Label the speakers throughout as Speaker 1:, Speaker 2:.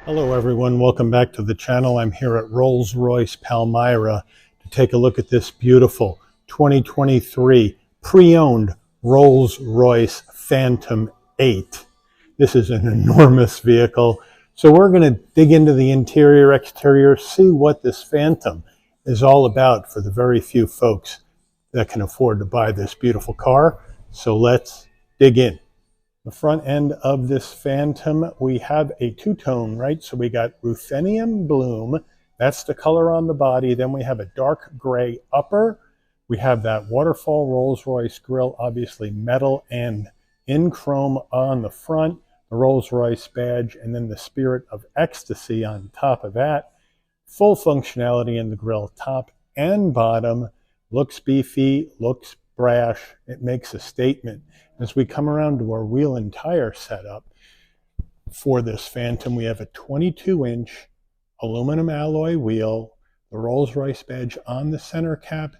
Speaker 1: Hello everyone, welcome back to the channel. I'm here at Rolls Royce Palmyra to take a look at this beautiful 2023 pre-owned Rolls Royce Phantom 8. This is an enormous vehicle. So we're going to dig into the interior, exterior, see what this Phantom is all about for the very few folks that can afford to buy this beautiful car. So let's dig in. The front end of this Phantom, we have a two-tone, right? So we got ruthenium bloom, that's the color on the body. Then we have a dark gray upper. We have that waterfall Rolls-Royce grille, obviously metal and in chrome on the front, the Rolls-Royce badge, and then the Spirit of Ecstasy on top of that. Full functionality in the grille, top and bottom. Looks beefy, looks brash. It makes a statement. As we come around to our wheel and tire setup for this Phantom, we have a 22-inch aluminum alloy wheel, the Rolls-Royce badge on the center cap,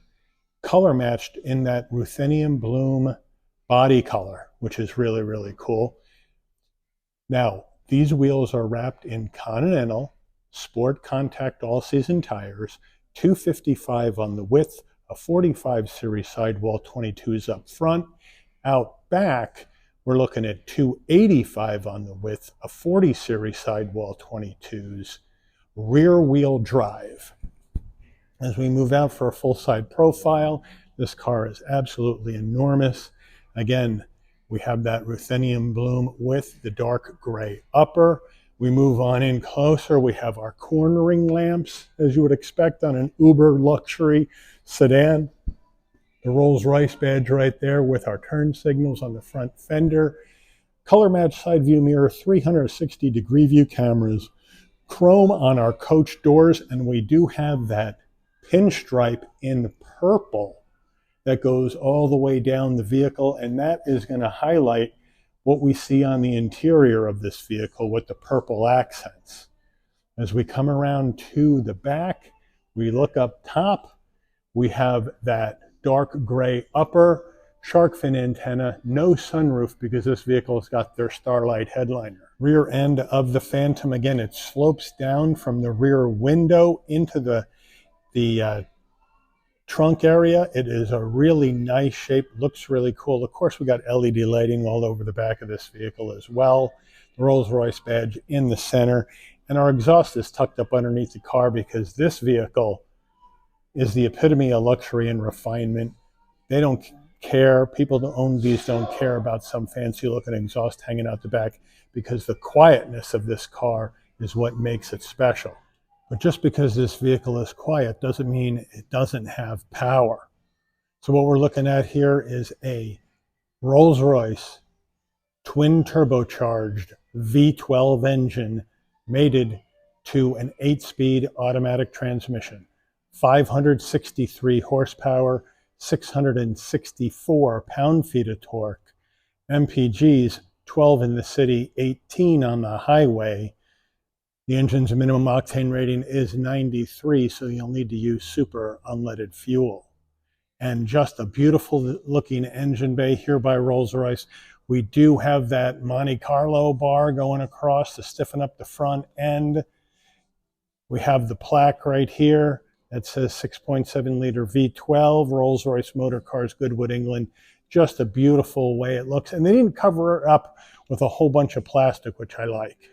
Speaker 1: color matched in that ruthenium bloom body color, which is really, really cool. Now, these wheels are wrapped in Continental Sport Contact all-season tires, 255 on the width, a 45 series sidewall 22s up front. Out back, we're looking at 285 on the width, a 40 series sidewall 22s, rear wheel drive. As we move out for a full side profile, this car is absolutely enormous. Again, we have that ruthenium bloom with the dark gray upper. We move on in closer. We have our cornering lamps, as you would expect on an uber luxury sedan. The Rolls-Royce badge right there with our turn signals on the front fender. Color match side view mirror, 360 degree view cameras, chrome on our coach doors, and we do have that pinstripe in purple that goes all the way down the vehicle, and that is going to highlight what we see on the interior of this vehicle with the purple accents. As we come around to the back, we look up top, we have that dark gray upper, shark fin antenna, no sunroof because this vehicle has got their Starlight headliner. Rear end of the Phantom, again, it slopes down from the rear window into the trunk area. It is a really nice shape, looks really cool. Of course, we got LED lighting all over the back of this vehicle as well. The Rolls-Royce badge in the center, and our exhaust is tucked up underneath the car because this vehicle is the epitome of luxury and refinement. They don't care, people that own these don't care about some fancy looking exhaust hanging out the back because the quietness of this car is what makes it special. But just because this vehicle is quiet doesn't mean it doesn't have power. So what we're looking at here is a Rolls-Royce twin turbocharged V12 engine mated to an 8-speed automatic transmission. 563 horsepower, 664 pound-feet of torque, MPGs 12 in the city, 18 on the highway. The engine's minimum octane rating is 93, so you'll need to use super unleaded fuel. And just a beautiful looking engine bay here by Rolls-Royce. We do have that Monte Carlo bar going across to stiffen up the front end. We have the plaque right here that says 6.7 liter V12, Rolls-Royce Motor Cars, Goodwood, England. Just a beautiful way it looks. And they didn't cover it up with a whole bunch of plastic, which I like.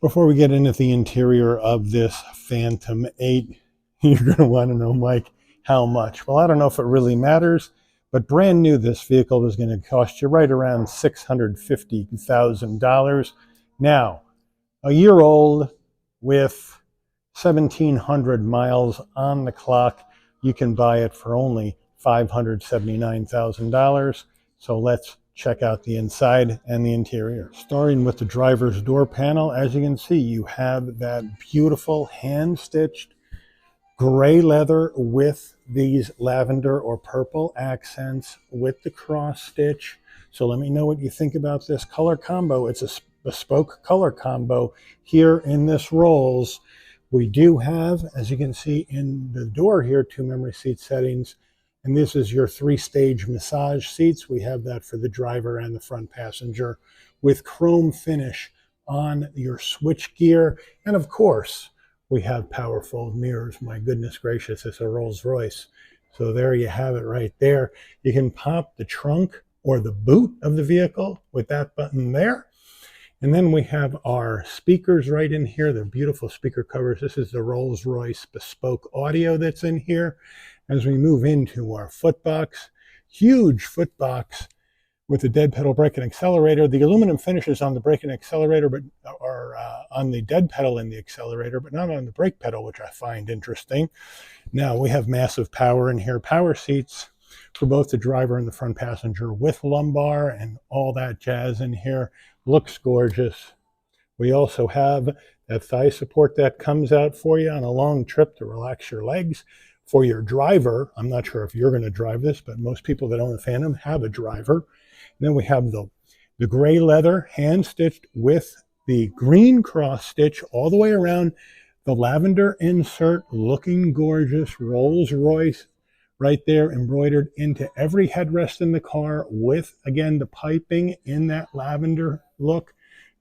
Speaker 1: Before we get into the interior of this Phantom 8, you're going to want to know, Mike, how much? Well, I don't know if it really matters, but brand new, this vehicle was going to cost you right around $650,000. Now, a year old with 1,700 miles on the clock, you can buy it for only $579,000. So let's check out the inside and the interior. Starting with the driver's door panel, as you can see, you have that beautiful hand-stitched gray leather with these lavender or purple accents with the cross stitch. So let me know what you think about this color combo. It's a bespoke color combo here in this Rolls. We do have, as you can see in the door here, 2 memory seat settings. And this is your 3-stage massage seats. We have that for the driver and the front passenger with chrome finish on your switch gear. And of course, we have powerful mirrors. My goodness gracious, it's a Rolls Royce. So there you have it right there. You can pop the trunk or the boot of the vehicle with that button there. And then we have our speakers right in here. They're beautiful speaker covers. This is the Rolls Royce bespoke audio that's in here. As we move into our footbox, huge footbox with the dead pedal brake and accelerator. The aluminum finishes on the brake and accelerator, but are on the dead pedal and the accelerator, but not on the brake pedal, which I find interesting. Now we have massive power in here, power seats for both the driver and the front passenger with lumbar and all that jazz in here. Looks gorgeous. We also have that thigh support that comes out for you on a long trip to relax your legs. For your driver, I'm not sure if you're going to drive this, but most people that own a Phantom have a driver. And then we have the gray leather hand stitched with the green cross stitch all the way around, the lavender insert looking gorgeous, Rolls Royce right there embroidered into every headrest in the car with, again, the piping in that lavender look.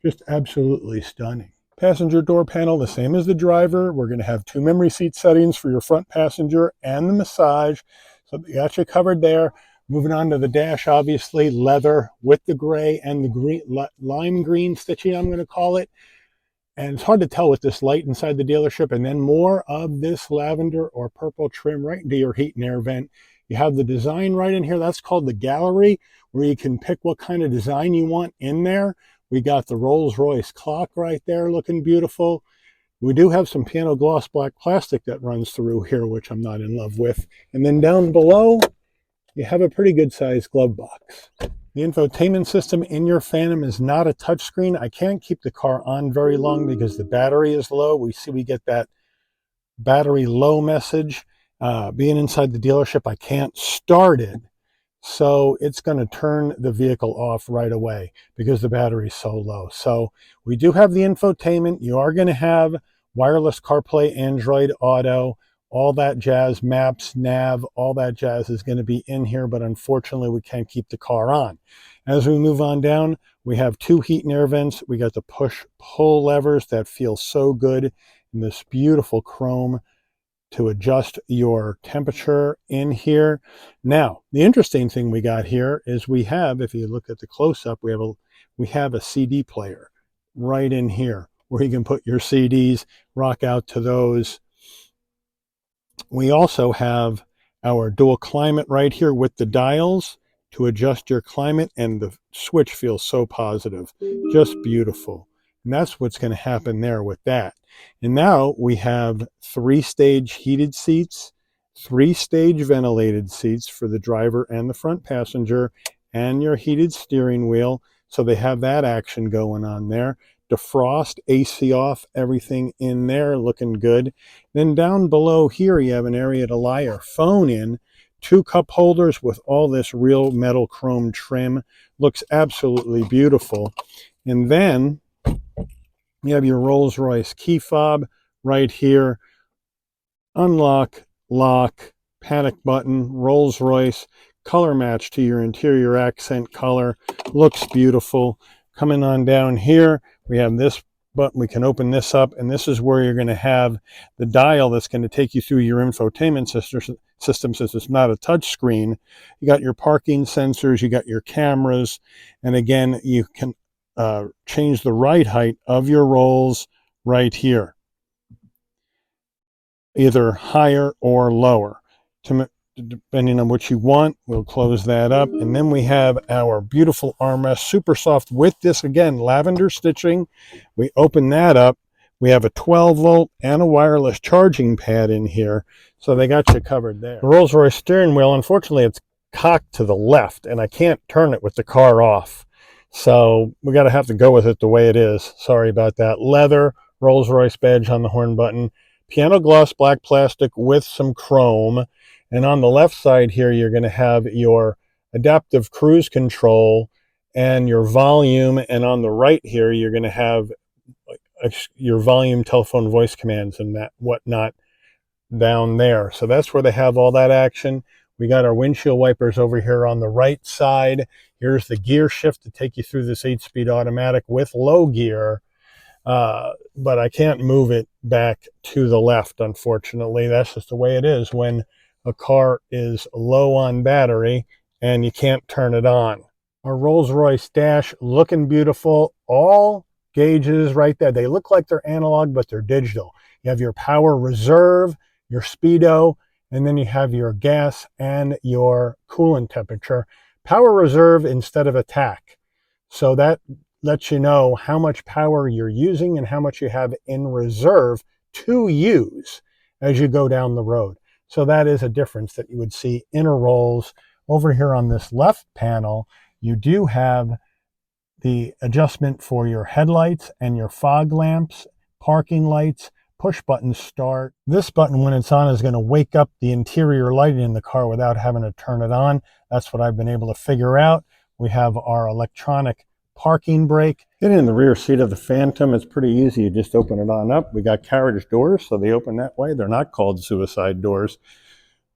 Speaker 1: Just absolutely stunning. Passenger door panel, the same as the driver. We're going to have 2 memory seat settings for your front passenger and the massage. So they got you covered there. Moving on to the dash, obviously leather with the gray and the green, lime green stitching, I'm going to call it. And it's hard to tell with this light inside the dealership. And then more of this lavender or purple trim right into your heat and air vent. You have the design right in here. That's called the gallery, where you can pick what kind of design you want in there. We got the Rolls Royce clock right there looking beautiful. We do have some piano gloss black plastic that runs through here, which I'm not in love with. And then down below, you have a pretty good sized glove box. The infotainment system in your Phantom is not a touchscreen. I can't keep the car on very long because the battery is low. We get that battery low message. Being inside the dealership, I can't start it. So it's going to turn the vehicle off right away because the battery is so low. So we do have the infotainment. You are going to have wireless CarPlay, Android Auto, all that jazz, maps, nav, all that jazz is going to be in here, but unfortunately we can't keep the car on. As we move on down, we have 2 heat and air vents. We got the push-pull levers that feel so good in this beautiful chrome to adjust your temperature in here. Now, the interesting thing we got here is we have, if you look at the close-up, we have a CD player right in here where you can put your CDs, rock out to those. We also have our dual climate right here with the dials to adjust your climate, and the switch feels so positive, just beautiful. And that's what's going to happen there with that. And now we have 3-stage heated seats, 3-stage ventilated seats for the driver and the front passenger, and your heated steering wheel. So they have that action going on there. Defrost, AC off, everything in there looking good. Then down below here, you have an area to lie your phone in. 2 cup holders with all this real metal chrome trim. Looks absolutely beautiful. And then you have your Rolls Royce key fob right here. Unlock, lock, panic button, Rolls Royce, color match to your interior accent color. Looks beautiful. Coming on down here, we have this button. We can open this up, and this is where you're going to have the dial that's going to take you through your infotainment system, since it's not a touch screen. You got your parking sensors, you got your cameras, and again, you can change the ride height of your rolls right here, either higher or lower, depending on what you want. We'll close that up, and then we have our beautiful armrest, super soft with this, again, lavender stitching. We open that up. We have a 12-volt and a wireless charging pad in here, so they got you covered there. The Rolls-Royce steering wheel, unfortunately, it's cocked to the left, and I can't turn it with the car off. So we got to have to go with it the way it is. Sorry about that. Leather, Rolls-Royce badge on the horn button, piano gloss black plastic with some chrome. And on the left side here, you're going to have your adaptive cruise control and your volume. And on the right here, you're going to have your volume, telephone, voice commands, and that whatnot down there. So that's where they have all that action. We got our windshield wipers over here on the right side. Here's the gear shift to take you through this 8-speed automatic with low gear. but I can't move it back to the left, unfortunately. That's just the way it is when a car is low on battery and you can't turn it on. Our Rolls Royce dash looking beautiful. All gauges right there. They look like they're analog, but they're digital. You have your power reserve, your speedo, and then you have your gas and your coolant temperature. Power reserve instead of attack. So that lets you know how much power you're using and how much you have in reserve to use as you go down the road. So that is a difference that you would see in a Rolls. Over here on this left panel, you do have the adjustment for your headlights and your fog lamps, parking lights, push button start. This button, when it's on, is going to wake up the interior lighting in the car without having to turn it on. That's what I've been able to figure out. We have our electronic parking brake. Getting in the rear seat of the Phantom, it's pretty easy. You just open it on up. We got carriage doors, so they open that way. They're not called suicide doors.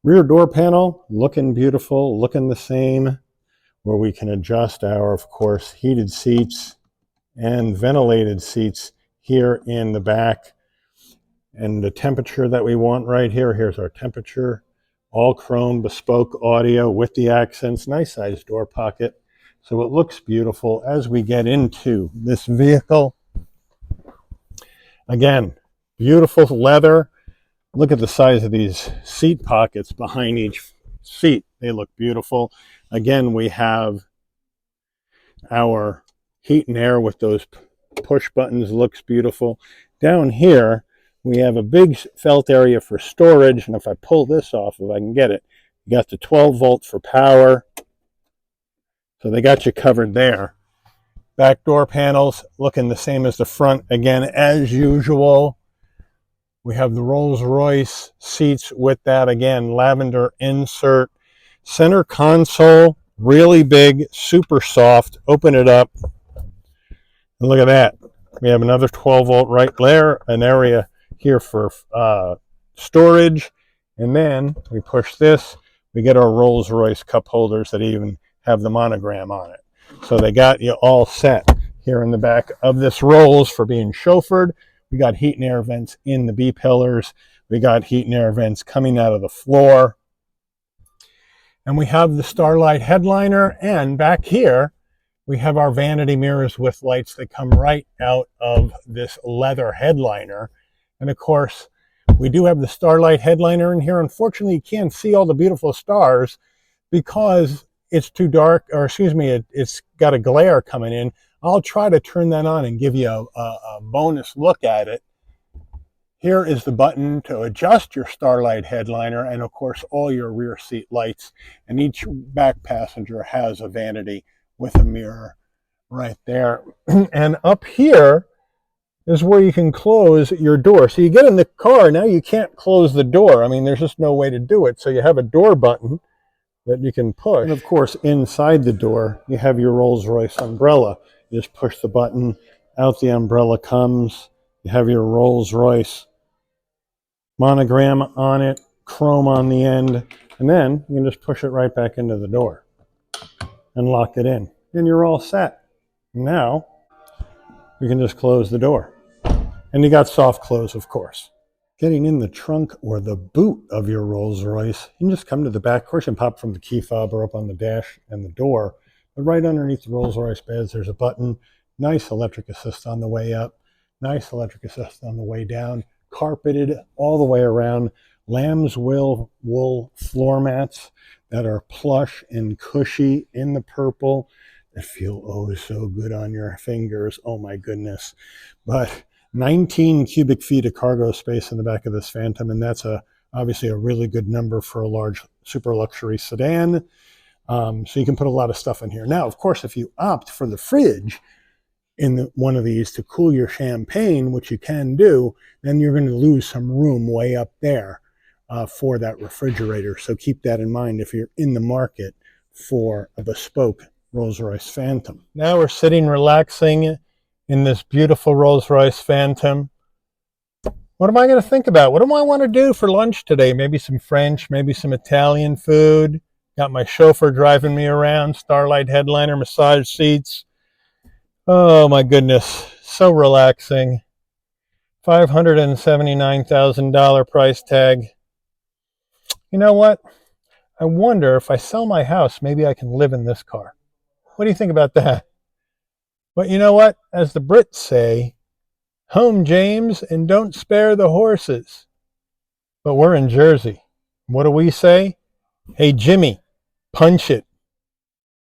Speaker 1: Rear door panel, looking beautiful, looking the same, where we can adjust our, of course, heated seats and ventilated seats here in the back. And the temperature that we want right here, here's our temperature, all chrome, bespoke audio with the accents, nice sized door pocket. So it looks beautiful as we get into this vehicle. Again, beautiful leather. Look at the size of these seat pockets behind each seat. They look beautiful. Again, we have our heat and air with those push buttons. Looks beautiful. Down here, we have a big felt area for storage. And if I pull this off, if I can get it, you got the 12 volt for power. So they got you covered there. Back door panels looking the same as the front. Again, as usual. We have the Rolls Royce seats with that, again, lavender insert. Center console, really big, super soft. Open it up. And look at that. We have another 12 volt right there, an area here for storage. And then we push this. We get our Rolls Royce cup holders that even have the monogram on it. So they got you all set here in the back of this Rolls for being chauffeured. We got heat and air vents in the B-pillars. We got heat and air vents coming out of the floor. And we have the Starlight headliner. And back here, we have our vanity mirrors with lights that come right out of this leather headliner. And of course, we do have the Starlight headliner in here. Unfortunately, you can't see all the beautiful stars because it's too dark, or excuse me, it's got a glare coming in. I'll try to turn that on and give you a bonus look at it. Here is the button to adjust your Starlight headliner and, of course, all your rear seat lights. And each back passenger has a vanity with a mirror right there. And up here is where you can close your door. So you get in the car, now you can't close the door. I mean, there's just no way to do it. So you have a door button that you can push. And, of course, inside the door, you have your Rolls Royce umbrella. You just push the button, out the umbrella comes. You have your Rolls Royce monogram on it, chrome on the end, and then you can just push it right back into the door and lock it in. And you're all set. Now, you can just close the door. And you got soft close, of course. Getting in the trunk or the boot of your Rolls Royce, you can just come to the back. Of course, you can pop from the key fob or up on the dash and the door. But right underneath the Rolls Royce beds, there's a button. Nice electric assist on the way up. Nice electric assist on the way down. Carpeted all the way around. Lamb's wool floor mats that are plush and cushy in the purple. That feel oh so good on your fingers. Oh my goodness. But 19 cubic feet of cargo space in the back of this Phantom, and that's obviously a really good number for a large super luxury sedan. So you can put a lot of stuff in here. Now, of course, if you opt for the fridge in one of these to cool your champagne, which you can do, then you're going to lose some room way up there for that refrigerator. So keep that in mind if you're in the market for a bespoke Rolls Royce Phantom. Now we're sitting relaxing in this beautiful Rolls Royce Phantom. What am I going to think about? What do I want to do for lunch today? Maybe some French, maybe some Italian food. Got my chauffeur driving me around, Starlight headliner, massage seats. Oh my goodness. so relaxing. $579,000 price tag. You know what? I wonder if I sell my house, maybe I can live in this car. What do you think about that? But you know what? As the Brits say, home, James, and don't spare the horses. But we're in Jersey. What do we say? Hey, Jimmy, punch it.